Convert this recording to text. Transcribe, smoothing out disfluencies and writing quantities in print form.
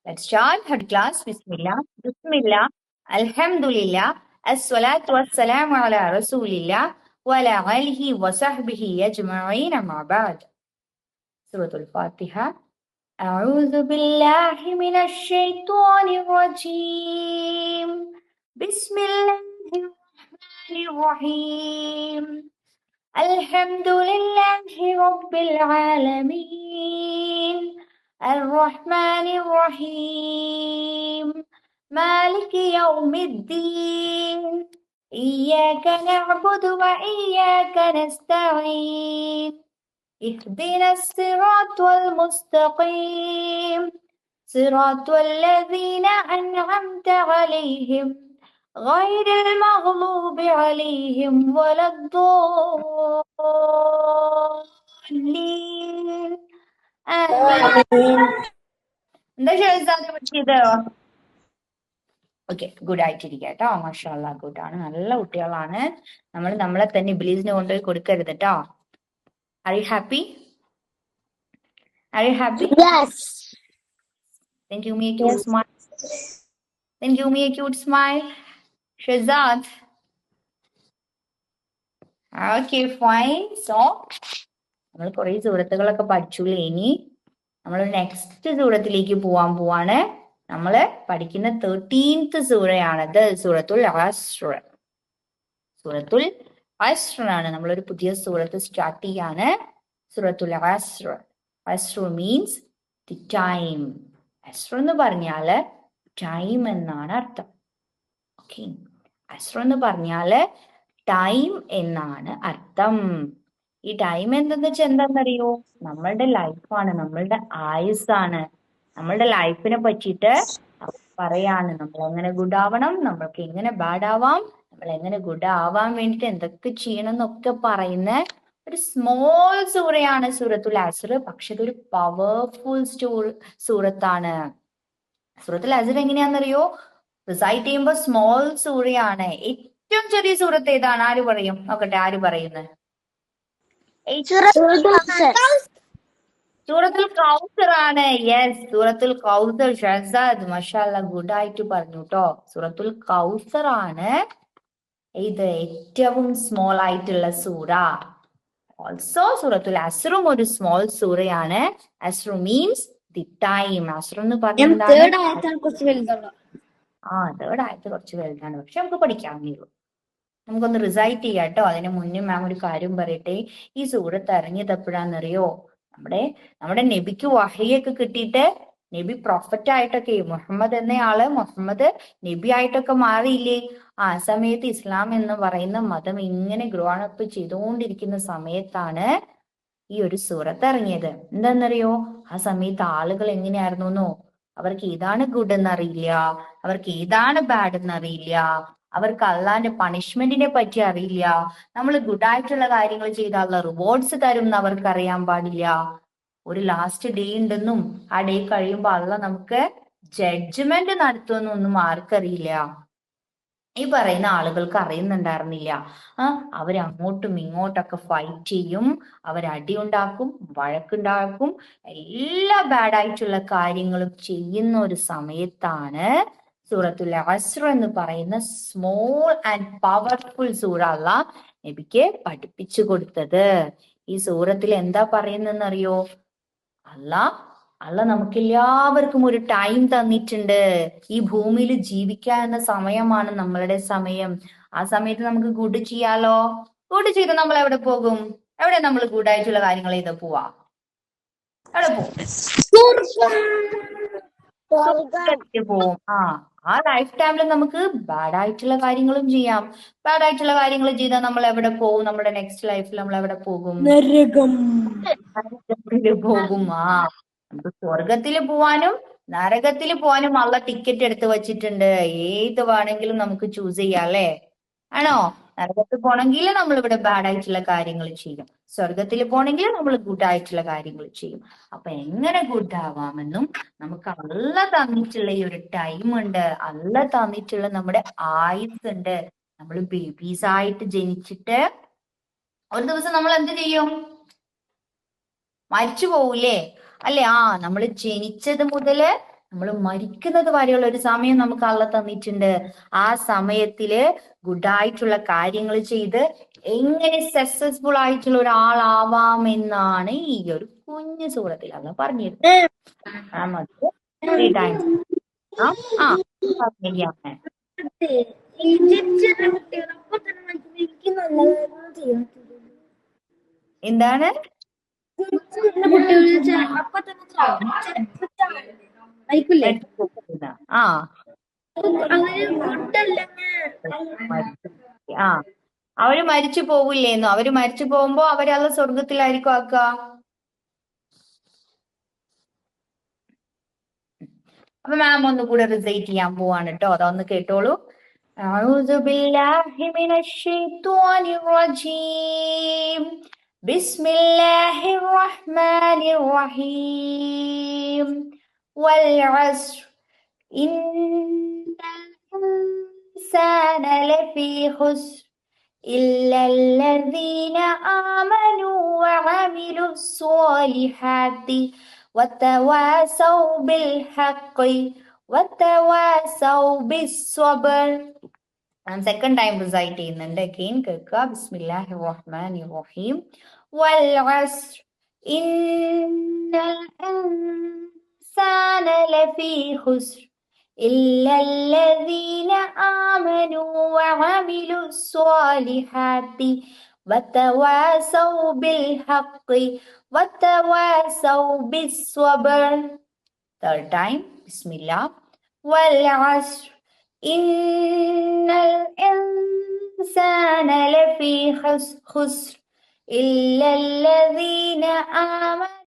Let's start our class. Bismillah. Bismillah. Alhamdulillah. As-salatu was-salamu ala Rasulillah wa ala alihi wa sahbihi ajma'in amma ba'd. Surah Al-Fatiha. أعوذ بالله من الشيطان الرجيم. بسم الله الرحمن الرحيم. الحمد لله رب العالمين الرحمن الرحيم مالك يوم الدين إياك نعبد وإياك نستعين اهدنا الصراط المستقيم صراط الذين أنعمت عليهم غير المغضوب عليهم ولا الضالين آمين. എന്താ ഷെഹസാദ് പറ്റിയത്? Okay, good ആയിട്ടിരിക്കുക കേട്ടോ. മാഷാഅല്ലാ, ഗുഡാണ്, നല്ല കുട്ടികളാണ്. നമ്മൾ നമ്മളെ തന്നെ ഇബ്ലീസിന് കൊണ്ടുപോയി കൊടുക്കരുത് കേട്ടോ. Are you happy? Are you happy? Yes. Then give me a cute smile. Then give me a cute smile. Shazad. Okay, fine. So, നമ്മൾ കുറെ സൂറത്തുകളൊക്കെ പഠിച്ചുള്ളൂ. ഇനി നമ്മൾ നെക്സ്റ്റ് സൂറത്തിലേക്ക് പോവാണ്. നമ്മൾ പഠിക്കുന്ന 13th സൂറയാണത്. സൂറത്തുൽ അസ്ർ. സൂറത്തുൽ അസ്ർ ആണ്. നമ്മളൊരു പുതിയ സൂറത്ത് സ്റ്റാർട്ട് ചെയ്യാണ്. സൂറത്തുൽ അസ്ർ. അസ്ർ മീൻസ് ദി ടൈം. അസ്ർ എന്ന് പറഞ്ഞാല് ടൈം എന്നാണ് അർത്ഥം. ഓക്കെ, അസ്ർ എന്ന് പറഞ്ഞാല് ടൈം എന്നാണ് അർത്ഥം. ഈ ടൈം എന്തെന്ന് വെച്ചാൽ എന്താണെന്നറിയോ? നമ്മളുടെ ലൈഫാണ്, നമ്മളുടെ ആയുസ്സാണ്. നമ്മളുടെ ലൈഫിനെ പറ്റിയിട്ട് പറയാണ്. നമ്മൾ എങ്ങനെ ഗുഡ് ആവണം, നമ്മൾക്ക് എങ്ങനെ ബാഡ് ആവാം, നമ്മൾ എങ്ങനെ ഗുഡ് ആവാൻ വേണ്ടിട്ട് എന്തൊക്കെ ചെയ്യണം എന്നൊക്കെ പറയുന്ന ഒരു സ്മോൾ സൂറയാണ് സൂറത്തുൽ അസ്ർ. പക്ഷെ ഇതൊരു പവർഫുൾ സൂറത്താണ്. സൂറത്തുൽ അസ്ർ എങ്ങനെയാണെന്നറിയോ? റിസൈറ്റ് ചെയ്യുമ്പോൾ സ്മോൾ സൂറയാണ്. ഏറ്റവും ചെറിയ സൂറത്ത് ഏതാണ്? ആര് പറയും? നോക്കട്ടെ, ആര് പറയുന്നത്? സൂറത്തുൽ കൗസർ ആണ്. യെസ്, സൂറത്തുൽ കൗസർ. ഷഹസാദ് മാഷാഅല്ലാ, ഗുഡ് ആയിട്ട് പറഞ്ഞു കേട്ടോ. സൂറത്തുൽ കൗസർ ആണ് ഇത് ഏറ്റവും സ്മോൾ ആയിട്ടുള്ള സൂറ. ഓൾസോ സൂറത്തുൽ അസ്റും ഒരു സ്മോൾ സൂറയാണ്. അസ്റു മീൻസ് ദി ടൈം. അസ്റു എന്ന് പറഞ്ഞാൽ തേർഡ് ആയത്താണ് കുറച്ച് വലുതാണ്. തേർഡ് ആയത്ത് കുറച്ച് വലുതാണ്, പക്ഷെ നമുക്ക് പഠിക്കാവുന്നേ. നമുക്കൊന്ന് റിസൈറ്റ് ചെയ്യാം കേട്ടോ. അതിന് മുന്നേ മാം ഒരു കാര്യം പറയട്ടെ. ഈ സൂറത്ത് ഇറങ്ങിയത് എപ്പോഴാന്നറിയോ? നമ്മുടെ നബിക്ക് വഹയൊക്കെ കിട്ടിയിട്ട് നബി പ്രൊഫറ്റ് ആയിട്ടൊക്കെ, മുഹമ്മദ് എന്നയാള് മുഹമ്മദ് നബി ആയിട്ടൊക്കെ മാറിയില്ലേ? ആ സമയത്ത് ഇസ്ലാം എന്ന് പറയുന്ന മതം ഇങ്ങനെ ഗ്രോ അപ്പ് ചെയ്തുകൊണ്ടിരിക്കുന്ന സമയത്താണ് ഈ ഒരു സൂറത്ത് ഇറങ്ങിയത്. എന്താണെന്നറിയോ? ആ സമയത്ത് ആളുകൾ എങ്ങനെയായിരുന്നോ? അവർക്ക് ഏതാണ് ഗുഡ് എന്നറിയില്ല, അവർക്ക് ഏതാണ് ബാഡ് എന്നറിയില്ല, അവർക്ക് അള്ളാന്റെ പണിഷ്മെന്റിനെ പറ്റി അറിയില്ല. നമ്മൾ ഗുഡ് ആയിട്ടുള്ള കാര്യങ്ങൾ ചെയ്താൽ റിവാർഡ്സ് തരും എന്ന് അവർക്ക് അറിയാൻ പാടില്ല. ഒരു ലാസ്റ്റ് ഡേ ഉണ്ടെന്നും ആ ഡേ കഴിയുമ്പോൾ അള്ള നമുക്ക് ജഡ്ജ്മെന്റ് നടത്തുമെന്നൊന്നും ആർക്കറിയില്ല. ഈ പറയുന്ന ആളുകൾക്ക് അറിയുന്നുണ്ടായിരുന്നില്ല. അവരങ്ങോട്ടും ഇങ്ങോട്ടൊക്കെ ഫൈറ്റ് ചെയ്യും, അവരടി ഉണ്ടാക്കും, വഴക്കുണ്ടാക്കും, എല്ലാ ബാഡായിട്ടുള്ള കാര്യങ്ങളും ചെയ്യുന്ന ഒരു സമയത്താണ് സൂറത്തുൽ അസ്ർ എന്ന് പറയുന്ന സ്മോൾ ആൻഡ് പവർഫുൾ സൂറ അല്ലാഹ് നബിക്ക് പഠിപ്പിച്ചു കൊടുത്തത്. ഈ സൂറത്തിൽ എന്താ പറയുന്നറിയോ? അല്ല നമുക്ക് എല്ലാവർക്കും ഒരു ടൈം തന്നിട്ടുണ്ട്. ഈ ഭൂമിയിൽ ജീവിക്കാവുന്ന സമയമാണ് നമ്മളുടെ സമയം. ആ സമയത്ത് നമുക്ക് ഗുഡ് ചെയ്യാലോ. ഗുഡ് ചെയ്ത് നമ്മൾ എവിടെ പോകും? എവിടെ നമ്മൾ ഗുഡായിട്ടുള്ള കാര്യങ്ങൾ ചെയ്ത് പോവാ? എവിടെ പോകും? പോവും. ആ ലൈഫ് ടൈമിൽ നമുക്ക് ബാഡ് ആയിട്ടുള്ള കാര്യങ്ങളും ചെയ്യാം. ബാഡ് ആയിട്ടുള്ള കാര്യങ്ങൾ ചെയ്താൽ നമ്മൾ എവിടെ പോകും? നമ്മുടെ നെക്സ്റ്റ് ലൈഫിൽ നമ്മൾ എവിടെ പോകും? പോകും. നമുക്ക് സ്വർഗത്തിൽ പോവാനും നരകത്തിൽ പോവാനും ഉള്ള ടിക്കറ്റ് എടുത്ത് വെച്ചിട്ടുണ്ട്. ഏത് വേണമെങ്കിലും നമുക്ക് ചൂസ് ചെയ്യാം, അല്ലേ? ആണോ? നരകത്തിൽ പോണെങ്കിൽ നമ്മൾ ഇവിടെ ബാഡ് ആയിട്ടുള്ള കാര്യങ്ങൾ ചെയ്യും, സ്വർഗത്തിൽ പോണെങ്കിൽ നമ്മൾ ഗുഡ് ആയിട്ടുള്ള കാര്യങ്ങൾ ചെയ്യും. അപ്പൊ എങ്ങനെ ഗുഡ് ആവാമെന്നും നമുക്ക് അല്ല തന്നിട്ടുള്ള ഈ ഒരു ടൈം ഉണ്ട്, അല്ല തന്നിട്ടുള്ള നമ്മുടെ ആയുസ് ഉണ്ട്. നമ്മൾ ബേബീസ് ആയിട്ട് ജനിച്ചിട്ട് ഒരു ദിവസം നമ്മൾ എന്ത് ചെയ്യും? മരിച്ചു പോവൂലേ? അല്ലെ? നമ്മൾ ജനിച്ചത് മുതല് നമ്മൾ മരിക്കുന്നത് വരെയുള്ള ഒരു സമയം നമുക്ക് അള്ള തന്നിട്ടുണ്ട്. ആ സമയത്തില് ഗുഡായിട്ടുള്ള കാര്യങ്ങൾ ചെയ്ത് എങ്ങനെ സക്സസ്ഫുൾ ആയിട്ടുള്ള ഒരാളാവാമെന്നാണ് ഈ ഒരു കുഞ്ഞു സൂറത്തിൽ അള്ള പറഞ്ഞിരുന്നത്. നമുക്ക് 3 times ആ പറഞ്ഞിരിക്കുകയാണ്. എന്താണ് ആ ആ അവര് മരിച്ചു പോകില്ലേന്നോ? അവര് മരിച്ചു പോകുമ്പോ അവരത് സ്വർഗത്തിലായിരിക്കും ആക്കുക. അപ്പൊ മാം ഒന്നുകൂടെ റിസൈറ്റ് ചെയ്യാൻ പോവാണ് കേട്ടോ. അതൊന്ന് കേട്ടോളൂ. أعوذ بالله من الشيطان الرجيم بسم الله الرحمن الرحيم والعصر إن الإنسان لفي خسر إلا الذين آمنوا وعملوا الصالحات وتواصوا بالحق وتواصوا بالصبر. സെക്കൻഡ് ടൈം റിസൈറ്റ് ചെയ്യുന്നുണ്ട്. അഗെയിൻ കേൾക്കുക. ബിസ്മില്ലാഹിർ റഹ്മാനിർ റഹീം വൽ അസ്ർ ഇന്നൽ ഇൻസാന ലഫീ ഖുസ്ർ إلا الذين آمنوا وعملوا الصالحات وتواصوا بالحق وتواصوا بالصبر. Third time. بسم الله. والعصر إن الإنسان لفي خسر إلا الذين آمنوا